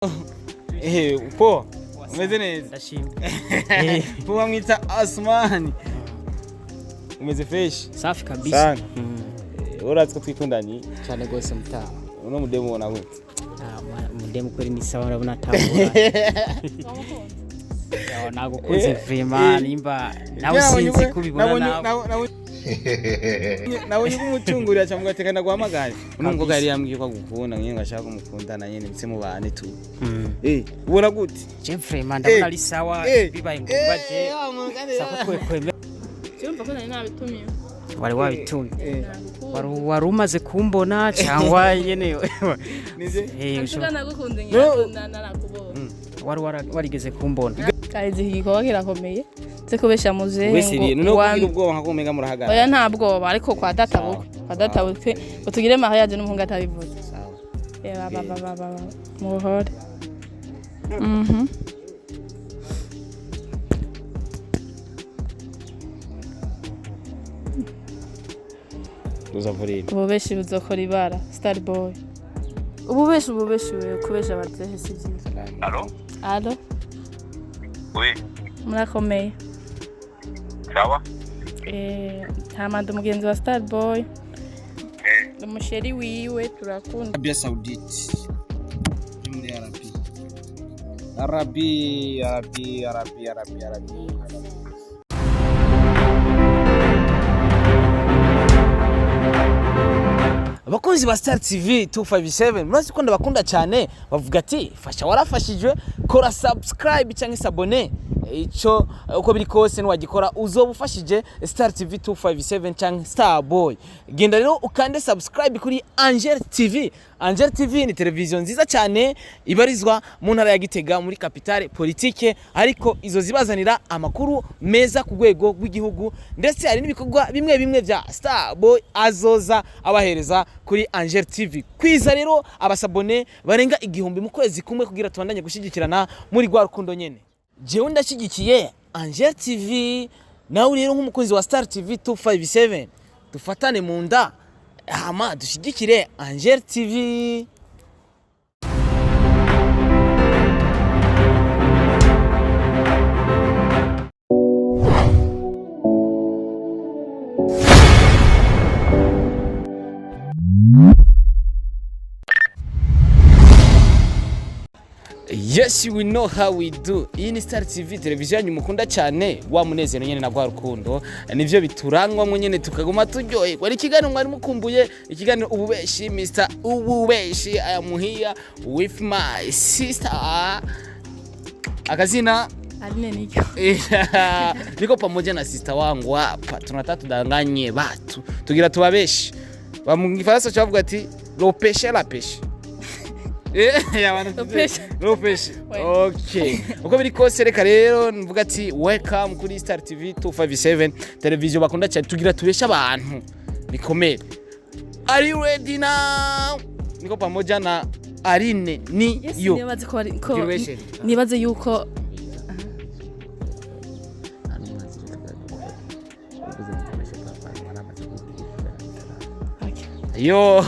Po umeze neza ndashimye po bamwita Asmani umeze fresh safi kabisa uratse twikundani cyane gose mutaha uno mudemu ubona gute mudemu kweri ni sawa urabona tabura yawo nagukunze vraiment nimba nawe sinzi kubibona nawe y'umutungurira cyangwa gatekana guhamagara unumgo gari yambwiye ko gukunda ngiye ngashaka kumukundana nyene mutse mubane tu ubona gute je vraiment ndabona ari sawa bibaye ngomba je sako twekweme cyumva ko nabitumiye wari wabitumye wari umaze kumbona cyangwa nyene ushaka nagukunze ngira narakubona warigeze kumbona kazi hiko kirakomeye kubesha muzehe ngo wagira ubwoba nka komega murahagara oya nta bwoba ariko kwa databuke utugire mariage n'umuhungu atabivuze sawa baba muhore uzavurira ububeshi buzokora ibara Starboy ububeshi we kubesha abazehe si byiza. Allo Oui murakomeye sawa ntamanda umugenzi wa Starboy umusheri wiwe turakunda Arabia Saudite muri Arabia abakunzi ba Star TV 257 murazi ko ndabakunda cyane bavuga ati fasha warafashijwe kora subscribe cyangwa s'abone ico uko biri kose nwagikora uzobufashije Star TV 257 cyangwa Starboy genda rero ukande subscribe kuri Angel TV. Angel TV ni televiziyo nziza cyane ibarizwa mu ntara ya Gitega muri capitale politique ariko izo zibazanira amakuru meza ku rwego rw'igihugu ndetse hari n'ibikorwa bimwe bya Starboy azoza abahereza kuri Angel TV. Kwiza rero abasabone barenga igihumbi mu kwezi kumwe kugira tubandanye gushigikirana muri gwa rukundo nyene. Jewe ndashigikiye Angel TV nawe rero nk'umukunzi wa Star TV 257 dufatane mu nda hama dushigikire Angel TV. Yes, we know how we do. Iyi ni Star TV televiziyo yanyu mukunda cyane wa munezero nyene na gwa rukundo nivyo biturangwa mu nyene tukaguma turyohe. Wari kiganiro mwari mukumbuye ikiganiro Ububeshi Mr. Ububeshi I am here with my sister. Akazina Aline niko. Niko pamoja na sister wangu hapa. Tunataka tudanganye watu. Tugira tubabeshi. Bamugifaransa cyavuga ati lopeshe la peshe. Ububeshi. Okay. Uko biri kose reka rero mvuga ati welcome kuri Star TV 257 televiziyo bakunda cyane tugira tubesha abantu bikomeye. Are you ready now? Niko pamoja na Aline ni yo. Nibaze yuko yo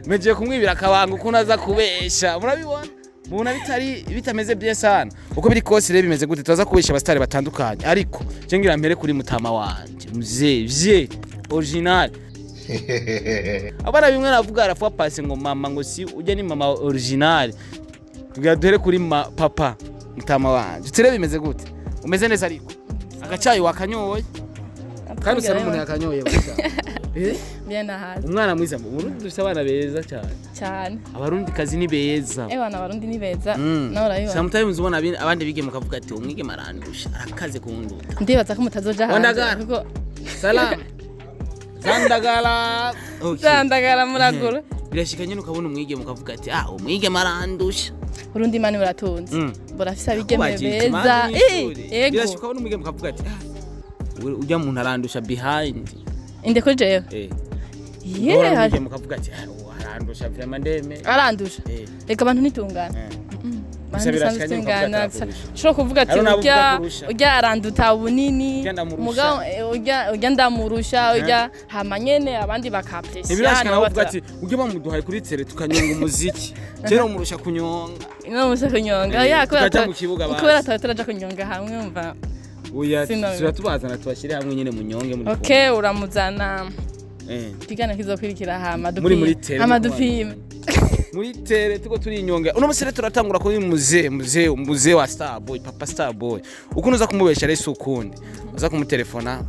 meje kumwibira akabanga uko naza kubesha murabibona mubona bitameze bien sana uko biri kose rebe bimeze gute tuza kubesha abastari batandukanye ariko je ngira mpere kuri mutama wanje muzevye original abana bimwe navuga arafa passe ngo mama ngo si ujya ni mama original tugira duhere kuri papa mutama wanje turebe bimeze gute umeze neza ariko agacayi wakanyoye kandi usara umuntu yakanyoye bashaka bien ahazi umwana mwiza mu Burundi dufite abana beza cyane abarundi kazi ni beza bana abarundi ni beza nawe urayibona sometimes ubona abandi bige mukavuga ati umwige marandusha arakaze kunduta ndibaza ko mutazoja hanze kuko salam zandagala muragura birashika nyine ukabona umwige mukavuga ati umwige marandusha Burundi mani buratunze burafisa abigeme beza yego birashika ukabona umwige mukavuga ati ujya mu ntarandusha behind inde ko jeyo hari mukavuga ati arandusha vraiment ndeme arandusha reka abantu nitungana singana shobora kuvuga ati urya aranduta bunini mugabo urya ndamurusha urya hamanyene abandi bakapresiana ibirashikana bavuga ati ujye bamuduhaye kuri tele tukanyonga umuziki rero umurusha kunyonga kubera turaja kunyonga hamwe umva uya turatubazana tubashire hamwe nyene munyonge muri okay uramuzana tigana kizokwirikira hama dupime muri tele tuko turi inyonga uno musere turatangura kuri muze wa Starboy papa Starboy ukuntu uza kumubesha rese ukundi uza kumutelefona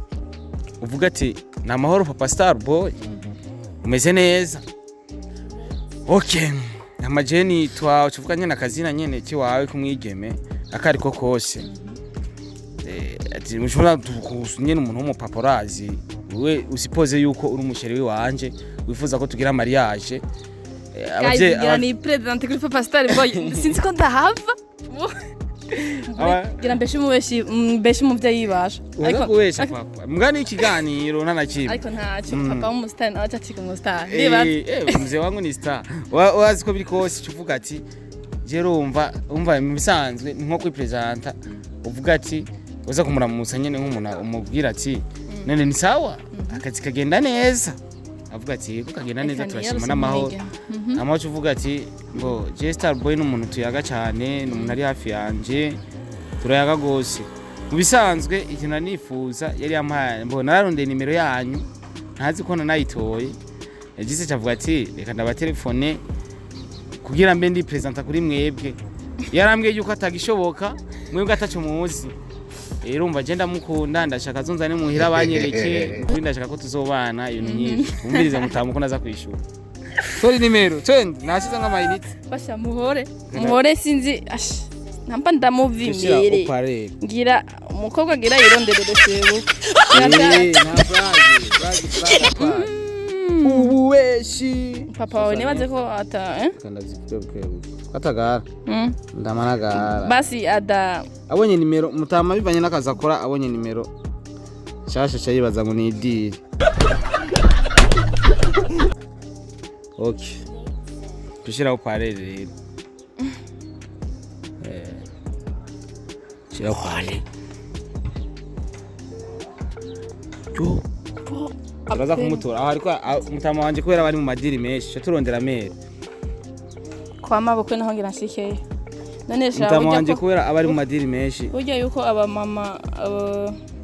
uvuga ati na mahoro papa Starboy umeze neza okay amajeni twa uvuga na kazina nyene kiwawe kumwigeme akari ko kose ati mushobora nyene umuntu w'umupaparazzi we usipoze yuko uri umusheri wanje wifuza ko tugira mariage abavye ni president kuri papa Starboy sinzi ko ndahava gira mbeshi muvyeyi basha ariko kubesha papa mugani ikiganiro ntanakimwe ariko ntaco papa w'umustar acha chika umustar mzee wangu ni star wazi ko biri kose uvuga ati je rumva bisanzwe nko kwipresenta uvuga ati uza kumuramusa nyene nk'umuntu umubwira ati nene ni sawa akazi kagenda neza avuga ati ko kagenda neza turashima n'amahoro amacho uvuga ati ngo je Starboy n'umuntu tuyaga cyane n'umuntu ari hafi yanje turayaga gose mu bisanzwe ikintu nifuza yari yampaye mbona nararondeye nimero yanyu ntazi ko nanayitoye yagize cyavuga ati reka ndabatelefone kugira mbe ndi presenta kuri mwebwe yarambwiye yuko atagishoboka mwebwe atacu muzi urumva je ndamukunda ndashaka zonzane muhira banyereke ndashaka ko tuzobana ibintu nyinshi umbirize mutamuko naza kwishura sorry nimero twende nasize nk'amayinite basha muhore sinzi namba ndamuvimire ngira umukobwa gira yironderere sebu Ububeshi papa wawe nibaze ko ata atagara ndamanagara basi ada abonye nimero mutama bivanye nakaza akora abonye nimero shasha cyayibaza ngo ni deal okay tushiraho parere rero shiraho parere yo araza kumutora aho ariko mutama wanje kubera bari mu madiri menshi turondera mere kwa mabukwe naho ngira nshikeye none mutama wanje kubera abari mu madiri menshi burya yuko aba mama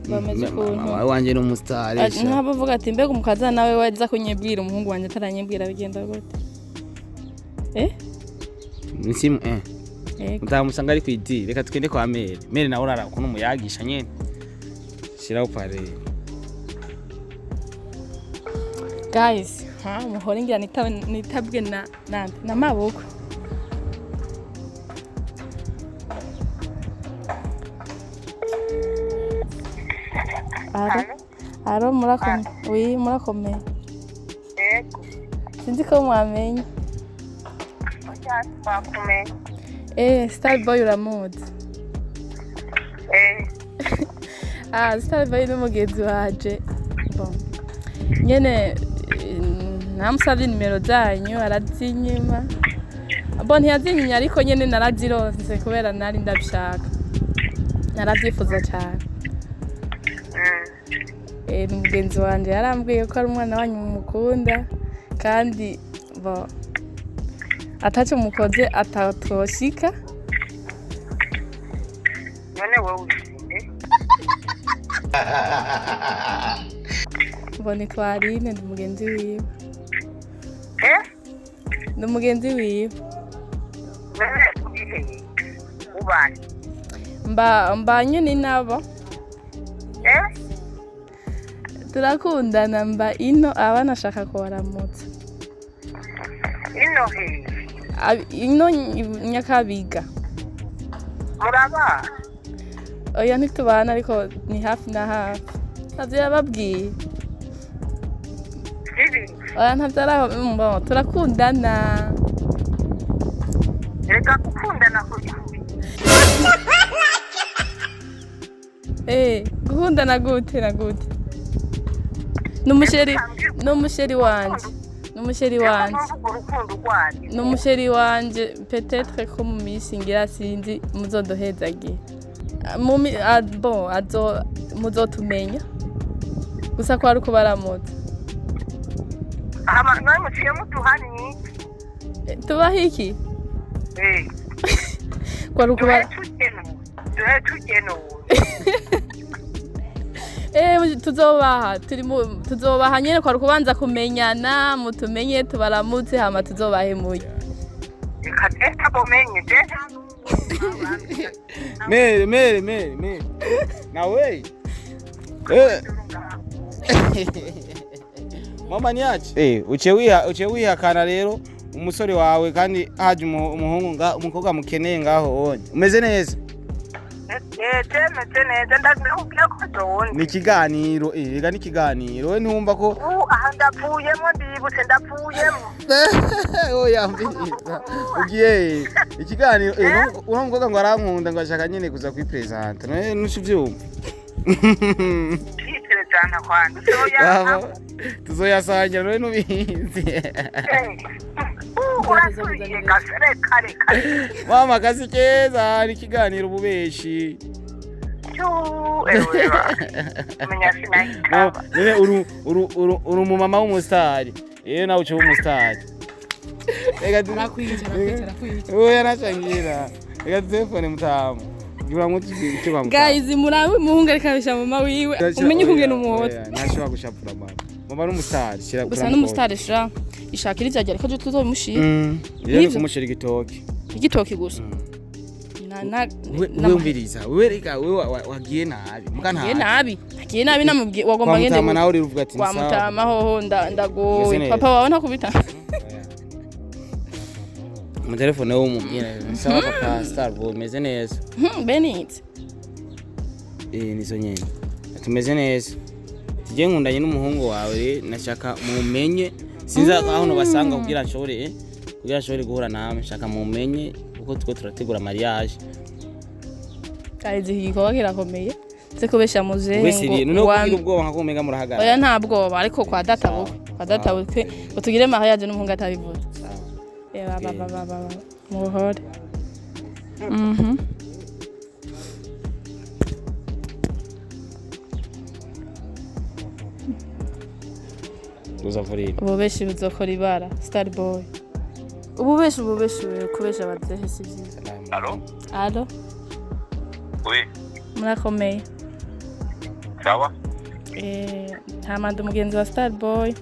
bameze kuntu wanje no mustar nabo vuga ati mbega umukaza nawe waza kunyebwira umuhungu wanje ataranyebwira bigenda gute nsimu mutama musanga ari kwidi reka tukende kwa mere nawe urara kuno muyagisha nyene shiraho pare guys muhore ngira nitabwe na maboko aro murakome oui murakome sinzi ko mwamenye Starboy uramuzi Starboy n'umugenzi waje bon nyene namusavye nimero zanyu arazinyima bon ntiyazinyinya ariko nyene narazironse kubera nari ndabishaka naravyifuza cyane n'umugenzi wanje yarambwiye ko ari umwana wanyu mukunda kandi bo atacho mukoze atatoshika none wowe usinde Mboni twarine ndumugenzi wiwe ndumugenzi wiwe ubani mba nyine nabo turakundana mba ino abana shaka ko baramutse ino Nyakabiga muraba oya ntitubana ariko ni hafi na hafi navyo yababwiye oya ntavyara turakundana reka gukundana gukundana gute na gute n'umusheri wanje N'umusheri wanje. N'umusheri wanje peut-être ko mu misi ngira sinzi muzodohezagiye. Muzotumenya. Gusa ko ari uko baramutse. Nawe muciye mutuhani. Tubaho iki? Kwa ari uko tuzobaha nyene kwa kubanza kumenyana mutumenye tubaramutse hama tuzobahemuye. Kateka bomenye je. Mere. Nawe. Mama niache. Uche wihakana rero umusore wawe kandi haje umuhungu umukobwa mukeneye ngaho onye. Umeze neza? Ni kiganiro ega ni kiganiro we ntumva ko ndapfuyemo ndibutse ndapfuyemo oya mbiriza ugiye ikiganiro uramvuga ngo arankunda ngo ashaka nyene kuza kwipresenta nawe nushivyumva kwipresenta kwandi soya tuzoyasanya nawe nubizi kare mama kazi keza ni kiganiro Ububeshi nene uru mu mama w'umusitari nawe uce w'umusitari reka turakwica oya nashangira reka telefone mutamu ngira ngo icyo bamuta guys murabe muhungu arikabisha mama wiwe umenye kunge n'umuhoto nashobora gushapura mama n'umusitari shira gusa n'umusitari shira ishakira ijyagira ko tuzomushira yego kumushira igitoki gusa wumviriza wewe wagiye nabi muga nagiye nabi namubwiye wagomba ngende mutama nawe rivuga ati kwa mutama hoho ndagoye papa wawe ntakubita mu telefone w'umubwira sawa papa Starboy meze neza Benit nizo nyene tumeze neza tije nkundanye n'umuhungu wawe nashaka mumenye sinza aho no basanga kugira nshobore guhura nawe nshaka mumenye uko twe turategura mariage kaizi hiko kirakomeye sekobesha muzehe ngo kugira ubwoba nkakomega murahagara oya nta bwoba ariko kwa data bukwe utugire mariage n'umuhungu atabivuze baba muhore uzavurira Ububeshi buzokora ibara Starboy Ububeshi kubesha abavyeyi si vyiza. Allo? Oui. Murakomeye. Sawa? Ntamanda umugenzi wa Starboy.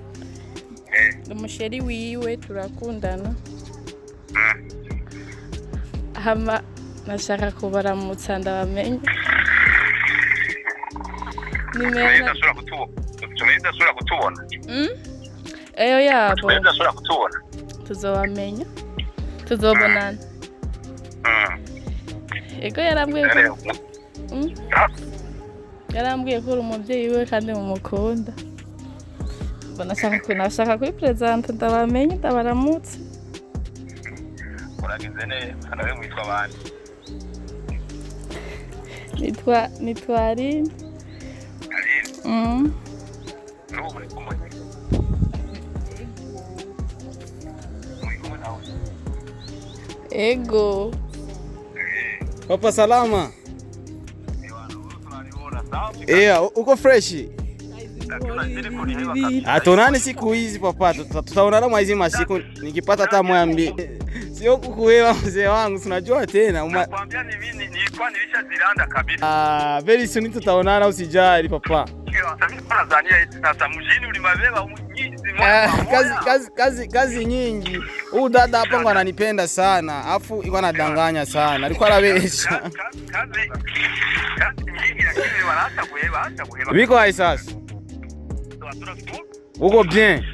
Umusheri wiwe turakundana. Hama nashaka kubaramutsa ndabamenye. Ndasura kutubona. Eyo yabo. Ndasura kutubona. Tuzobamenya tuzobonana ego yarambwiye ko uri umubyeyi we kandi mumukunda nashaka kwipresenta ndabamenye ndabaramutse uragize neza nawe mwitwa bande nitwa Aline n'ubu muri kumwe ego papa salama uko fresh atonane siku hizi papa tutaonana mwezi masiku nikipata hata moya mbili sio kukuwewa mzee wangu tunajua tena nakwambia ni mimi nilikuwa nilishazilanda kabisa very soon tutaonana usijali papa kazi nyingi. Huyu dada hapa ngo ananipenda sana. Afu iko anadanganya sana. Alikuwa anabesha. Kazi nyingi lakini wanaacha kuheba. Biko hai sasa. Uko bien.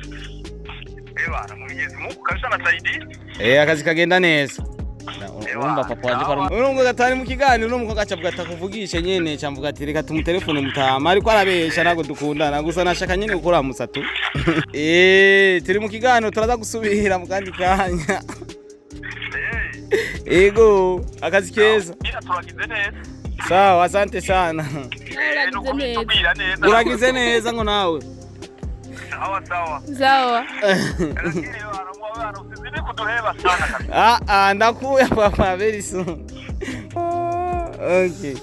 Na Mwenyezi Mungu kabisa anasaidia. Akazi kagenda neza. Urumva papa wanje kwa urungo gatari mu kiganiro no mukoga cavuga atakuvugisha nyene camvuga ati reka tumutelefone mutama ariko arabesha nago dukundana gusa nashaka nyene gukora musatu turi mu kiganiro turaza gusubira mu kandi kanya ego akazi keza turagize neza sawa asante sana uragize neza uragize neza ngo nawe Sawa. Ndakuya papa very soon. Okay.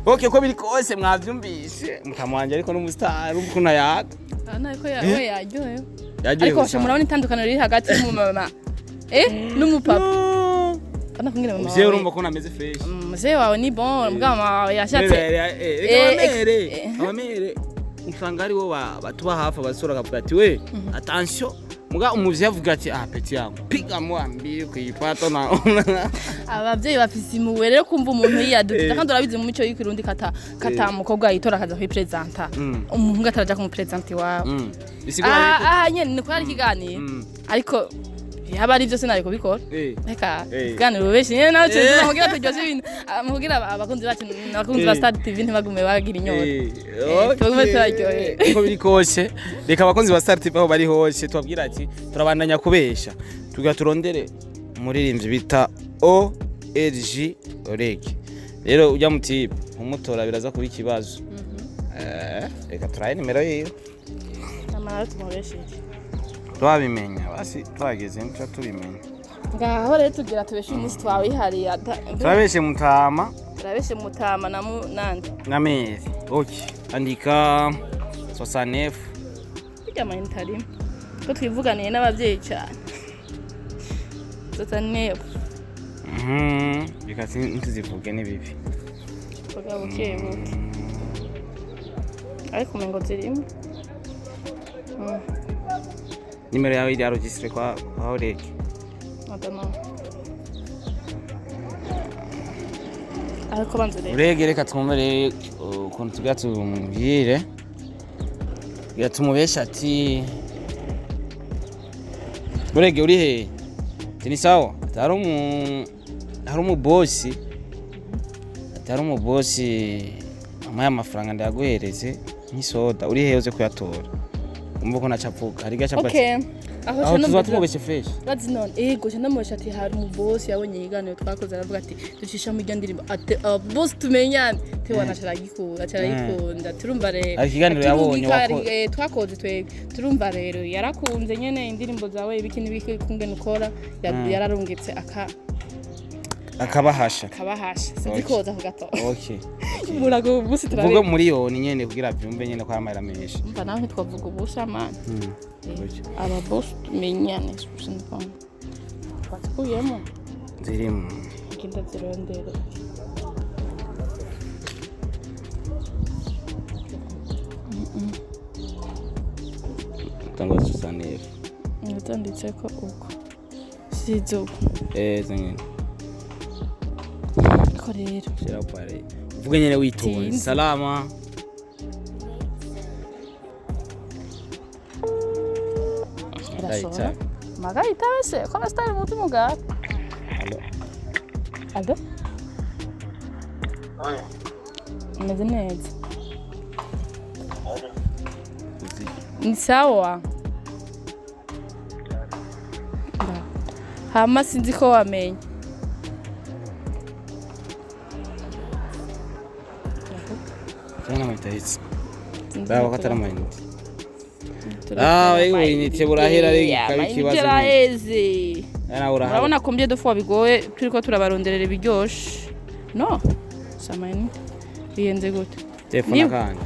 Okay, ko biri kose mwavyumvise mutamwanje ariko n'umustar ukuna yaka. Nako we yaryoye. Ariko bashobora n'itandukano riri hagati y'umumama n'umupapa. Ana kungire mama. Mzee urumva ko nameze fresh. Mzee wawe ni bon, mugama yashatse. Amere usanga ari wo batuba hafi abasura kavuga ati we attention muga umuvye avuga ati peti yangu piga mwambi kuyipata na abavyeyi bafise imuwe rero kumva umuntu yiyadutse kandi urabizi mu mico y'ikirundi kata mukobwa yitora akaza kwipresenta umuntu ataraja kumupresenta wawe nyene niko ari kiganiro ariko yaba ari byo sinari kubikora reka kandi Ububeshi nyene nawe cyane mugira tujyose ibintu mugira abakunzi bacu nakunzi ba Star TV ntibagume bagira inyota tugume turaryohe ko biri kose reka abakunzi ba Star TV aho bari hose tubabwira ati turabandanya kubesha tugaturondere umuririmbyi bita Olegue rero ujya muti umutora biraza kuba ikibazo reka turaye nimero yiwe namara tumubeshe twabimenya basi twageze nca tubimenya ngaho rero tugira tubeshe umunsi twawihariye turabeshe mutama na nande na mezi okay andika 69 bijya intari ko twivuganiye n'abavyeyi cyane 69 bikati ntuzivuge nibibi kugira bukebuke ariko mengo zirimo nimero yawe iri enregistré kwa Olegue Adama ariko banzure Olegue reka tumumere ukuntu tugatumubwire yatumubesha ati Olegue uri he tini sawa hari umubosi amaye amafaranga ndaguhereze nk'isoda uri he uze kuyatora umva ko nacavuka hari gacavuka okay aho tuzatumubeshe fresh bazi none ego je namusha ati hari umubosi yabonye yiganiro twakoze aravuga ati ducisha mu ryandirimbo ati boss tumenyane tewana caragikunda turumva rero ikiganiro yabonye wako twakoze twebwe turumva rero yarakunze nyene indirimbo zawe ibiki nibiki kungene ukora yararungitse akabahasha sinzi koza kugato okay murago ubusi turabe vuga miliyoni nyene kugira byumve nyene ko amara menshi mva nawe ntitwavuga ubusha man aba boss tumenyane sinzi twakuyemo zirimo kinda zirondera tango susanef natanditse ko uko sizo zanyene ko rero shira pare uvuge nyene witonze salama magari tabese kono stari mutu mugato allo meze neza ni sawa hama sinzi ko wamenye Tena mahitaji. Dawa katara mahindi. Wewe inite burahera reka ikibazo. Kiraheze. Yana urahara. Urabona ko mbye dofu wabigoye turiko turabaronderera ibiryoshe. No. Samani. Biyenze gute? Telefone kandi.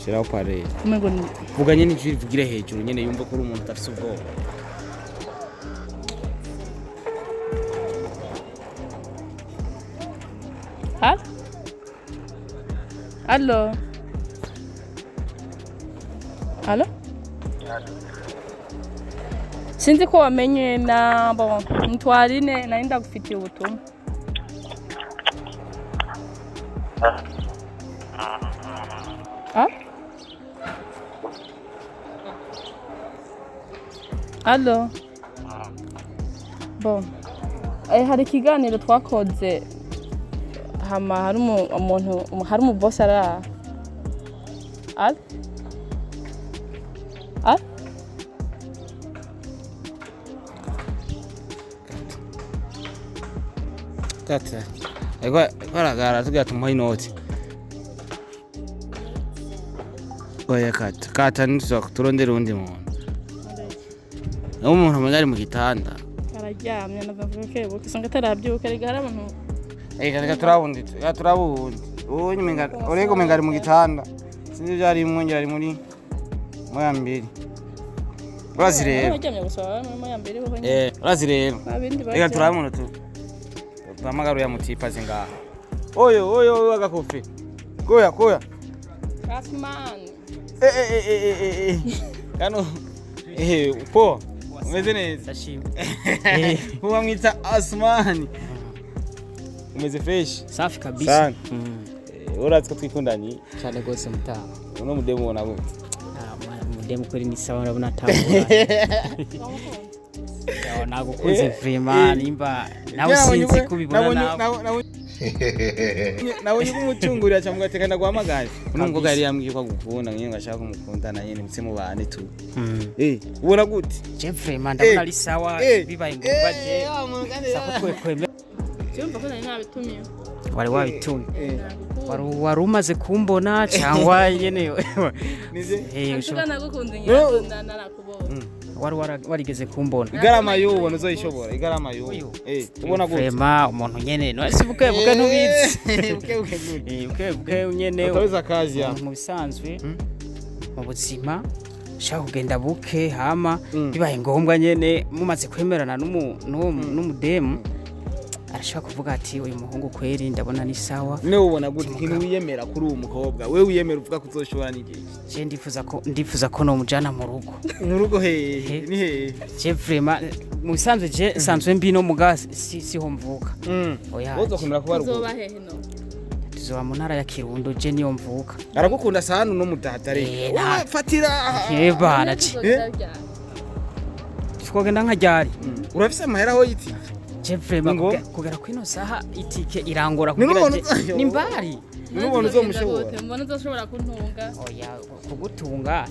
Shiraho pare. Umengo vuga nyene ivugire hejuru nyene yumva ko uri umuntu utafise ubwoba. Ha? Allo? Allo? Sinzi ko wamenye na bon ntwarine naenda gufitiye ubutumwa. Ah? Allo? Bon. Hari ikiganiro twakoze hama hari umuntu hari umuboss ara al Tata ego baragara tugira tumuha inoti oya kata turondera undi muntu umuntu amagari mu gitanda araryamye navuga kebuke sanga tarabyuka rigara abantu reka turabundi uyu Olegue mengari mu gitanda sinzi byari mwongera ari muri moya mbiri urazi rero araryamye gusa moya mbiri ho urazi rero reka turabundi tuhamagara ya mutipa zingaha oyo agakofi koya Asman kano po umeze neza Ndashimye. huwa mwita Asman umeze fresh Safi kabisa. urazi ko twikundanye Cyane gose mutaha. uno mudemu ubona gute Mudemu kweli ni sawa urabona atambura. Nagukunze vraiment nimba nawe sinzi kubibona nawe. nawe yuko umucungurira cyangwa ugatekana guhamagara uno mukobwa yari yambwiye ko agukunda ngiye ngashaka kumukundana nyene mutse mu bane tu ubona gute Je vraiment ndabona ari sawa bibaye ngombwa je sako twekweme cyumva ko nari nabitumiye wari wabitumye wari umaze kumbona cyangwa nyene ushobora nagukunze nyine narakubonye warigeze kumbona igarama y'ubona uzoyishobora igarama y'ubu ubona gute vraiment umuntu nyene no sibuke ntubizi buke nyene utabiza kazi ya mu bisanzwe mu buzima shaka kugenda buke hama bibaye ngombwa nyene mumaze kwemerana n'umudemu arashaka kuvuga ati uyu muhungu kweri ndabona ni sawa ne ubona gute kintu wiyemera kuri uwo mukobwa wewe wiyemera uvuga ko uzoshobora n'igihe je ndifuza ko no mujana mu rugo ni he je vraiment mu bisanzwe je sanzwe mbi no mugasi siho mvuka oya uzokomera kuba rugo uzoba hehe no tuzoba mu ntara ya Kirundo je niyo mvuka aragukunda sana no mudata rero fatira bana twogenda nkajyari urafise amahera ho yiti je vraiment kugera kwino saha itike irangora kugira je nimbari nubona uzomushobora mbona uzoshobora kuntunga oya kugutunga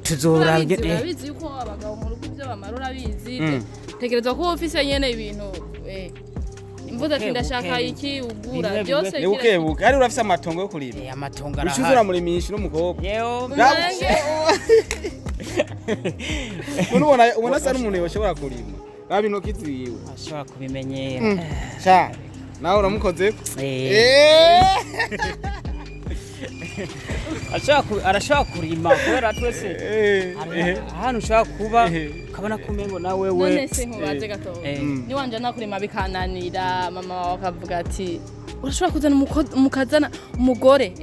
tuzorabye urabizi yuko abagabo mu rugo byo bamara urabizi tekereza ko ofise nyene ibintu imvuga ati ndashaka iki ugura byose ni ukebuka ari urafise amatongo yo kurima amatongo arahari ushuzura muri minshi n'umukobwa yeo ubona sa n'umuntu yoshobora kurima babi no kiziwe ashobora kubimenyera sha nawe uramukoze arashobora kurima kubera twese ahantu ushobora kuba ukabona kumengo nawe we none se nkubaze gato niwanje nakurima bikananira mama wawe akavuga ati urashobora kuzana umukazana umugore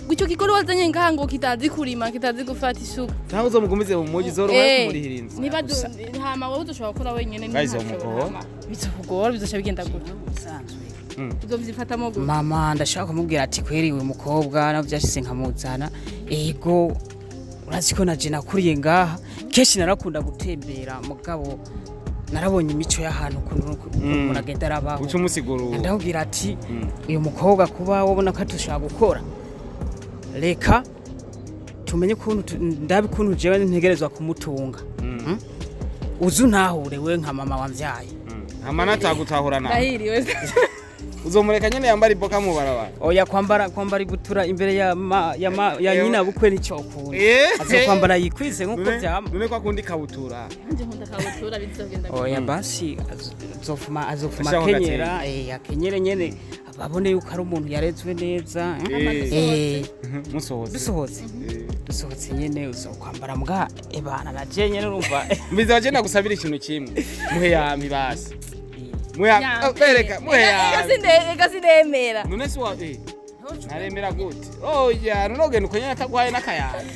gutyo kigore wazanye ngaha ngo kitazi kurima kitazi gufata isuka ntaho uzomugumize mu mugi zoroha kumurihirinza niba hama wowe uzoshobora gukora wenyene bizokugora bizosha bigenda gutyo uzovyifata gutyo mama ndashaka kumubwira ati kweri uyu mukobwa navyo byashise nkamuzana ego urazi ko naje nakuriye ngaha kenshi narakunda gutembera mugabo narabonye imico y'ahantu umuntu agenda arabaho uca umusiguro ndabwira ati uyu mukobwa kuba wabona ko atushaka gukora reka tumenye kuntu jewe ntegerezwa kumutunga uzu ntahure we nka mama wamvyaye amana atagutahura nawe ndahiriwe uzomureka nyene yambara iboka mu barabara oya kwambara ibutura imbere ya nyina bukwe nicyo ukunda azokwambara yikwize nkuko byama none ko akundi kabutura nje nkunda kabutura bizogenda oya basi azofuma kenyera akenyere nyene babone yuko ari umuntu yarezwe neza dusohotse nyene uzokwambara mbwa ebana naje nyene urumva mbiza je nagusabira ikintu kimwe muhe yami basi bereka ega sinemera none si wa naremera gute oya nonogenda ukonyene atagwaye n'akayambi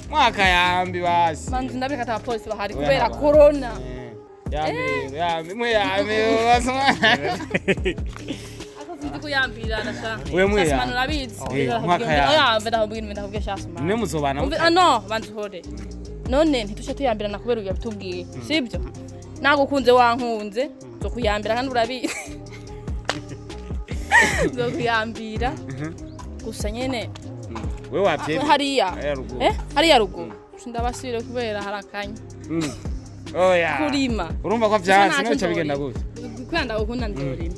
mwakayambi basi manzi ndabika ata polisi bahari kubera corona yambi basi akazinzi kuyambira nasha we mwe Shasman urabizi yambe ndahubwira Shasman ne muzobana no banzihore none ntitushe tuyambirana kubera uya bitubwiye sibyo nagukunze wankunze zo kuyambira kandi urabizi zo kuyambira gusa nyene we wapye hariya rugo ndabasire kubera harakanya oya kurima urumva ko vyanse no cyo bigenda gute kwanda ukunda ndorima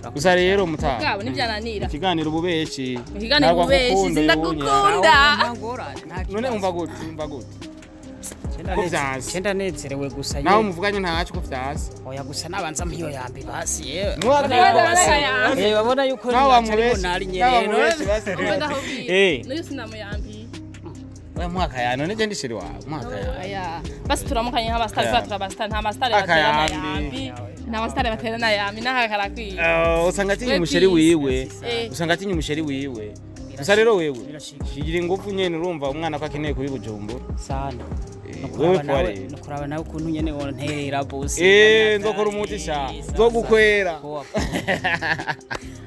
ndashaka gusa rero mutaha bwabo nivyananira ikiganiro ububeshi ikiganiro ububeshi sindagukunda none umva gute Chenda nezerewe gusa nawe muvuganye ntacu ko vyase oya gusa nabanza mpiyo yambi basi yewe babona yuko nari nyerero n'uyu sinamuyambi oya mwaka ya none je ndishiri wawe mwaka ya basi turamukanye nk'abastari kwa turabastari nta mastari baterana yambi nta mastari baterana yambi n'ahakarakwiye usanga ati umusheri wiwe gusa rero wewe shigira ingufu nyene urumva umwana ko akeneye kuri Bujumbura sana nokuraba nawe ukuntu nyene wonterera bosi nzokora umuti sha nzogukwera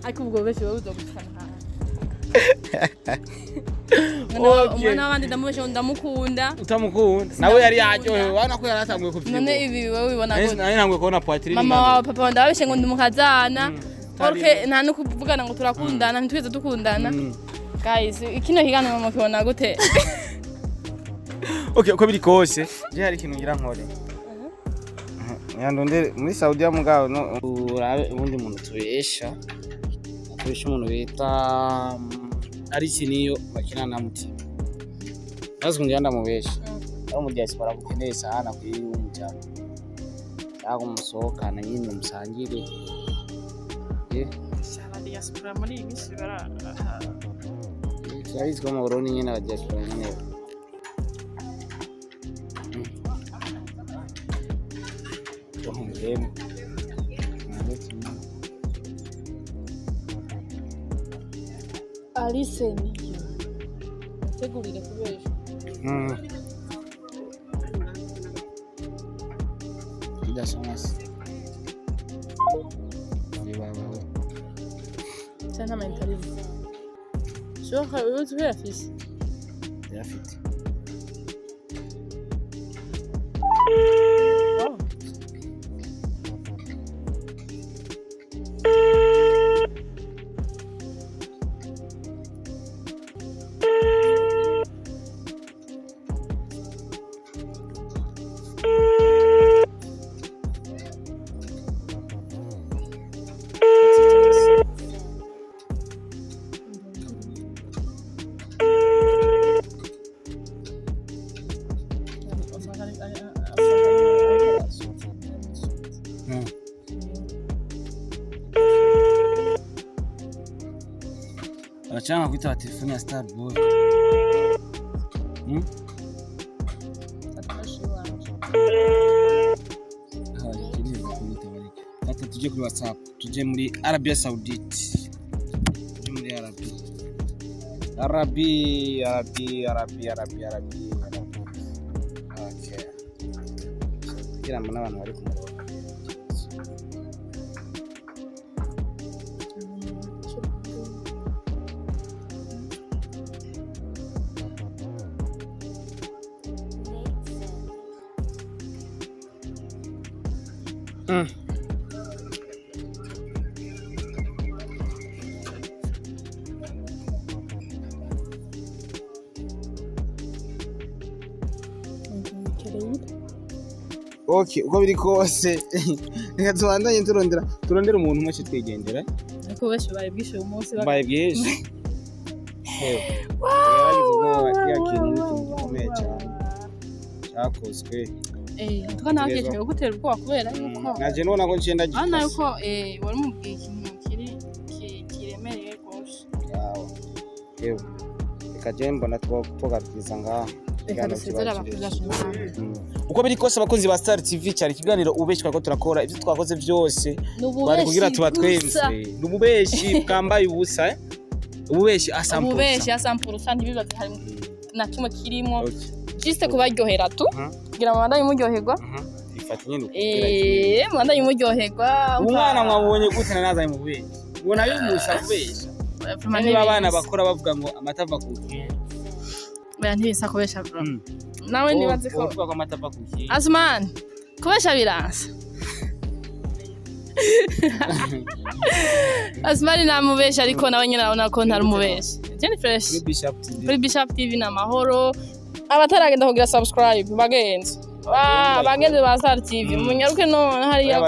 ariko ubwo beshi wowe uzogutana umwana wabandi ndamubeshe ndamukunda utamukunda nawe yari yaryohewe wana ko yaratanguye kuvyibura none ibi wowe ubona gute nari ntanguye kubona poitrine mama wawe papa ndabeshe ngo ndumukazana porque nta no kuvugana ngo turakundana ntitweze dukundana guys ikino kiganiro mukibona gute okay uko biri kose je hari ikintu ngira nkore yandondere muri Saudi mugabo no urabe ubundi muntu tubesha umuntu bita ari kiniyo bakina na mutima bazwe ngenda mubesha aho mu diaspora bukeneye sana kuri umujyana yago musohokana nyine musangire sana diaspora muri imisi bara Travis como Broni nyine abadiaspora nyine Alice niyo tegurire kubesha Idasomas sana mentalism sio wewe tu afisi yafite Achana kuita telefoni ya Starboy. Hata tuje kuri WhatsApp, tuje muri Arabia Saudite. Tuje muri Arabia. Okay. Kira mana abantu bari ku murongo. Okay, uko biri kose reka tubandanye turondera umuntu umwe twigendera ariko beshi bari bwishe umunsi baye bwishe cyakozwe tukanakeje gutera ubwoba kubera yuko naje none ngo ncenda gikoze ana yuko wari mubwiye ikintu kiremereye gose yawo yewe reka je mbona twogabyiza ngaha uko biri kose abakunzi ba Star TV cyari kiganiro ububeshi twako turakora ibyo twakoze byose bari kugira tuba twemse n'ububeshi bwambaye ubusa ububeshi asample ntibibaze hari na kimwe kirimo juste kubaryohera tu kugira mabandanye muryoherwa ifata nyine ukubwira mabandanye muryoherwa umwana mwabonye gute nazanye mu bubeshi ubona y'umusa kubesha niba abana bakora bavuga ngo amatava kuki baya ntibisa kubesha bro nawe nibaze ko uvuga ko amatava kuki Asman kubesha biransa Asman namubesha ariko nawe nyine urabona ko ntari umubesha Jenny Fresh kuri Bishop TV na mahoro abataragenda kugira subscribe bagenze Bageze ba Star TV munyaruke none hariya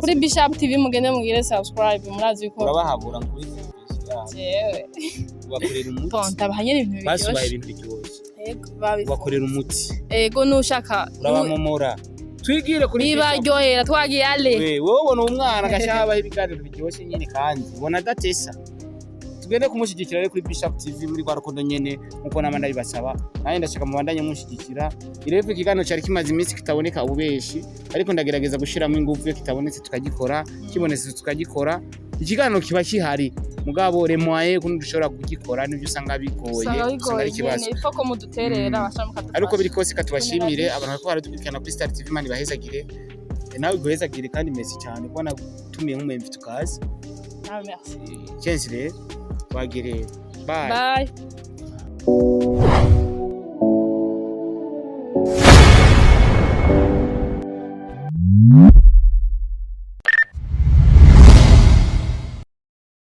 kuri Bishop TV mugende mugire subscribe murazi ko urabahabura kuri TV jewe bakorera umuti tonta bahanyera ibintu biryoshye basubaye ibintu biryoshye yego babifite bakorera umuti ego nushaka urabamomora twigire kuri bibaryohera twagiye ale wowe ubona umwana gashaba ibiganiro biryoshye nyine kandi ubona adatesa tugende kumushyigikira rero kuri Bishop TV muri Rwarukundo nyene nkuko namanda bibasaba nanjye ndashaka mubandanye mushyigikira ireve ikiganiro cyari kimaze iminsi kitaboneka Ububeshi ariko ndagerageza gushiramo ingufu yo kitabonetse tukagikora kibonetse tukagikora ikiganiro kiba kihari mugabo remoye kundi dushobora kugikora nivyo usanga bigoye usanga ari kibazo ifoko muduterera bashamuka ariko biri kose katubashimire abantu bako baradukurikirana kuri Star TV mani bahezagire nawe guhezagire kandi mesi cyane kubona tumiye nk'umwemvi tukazi merci Chensire bagire bye bye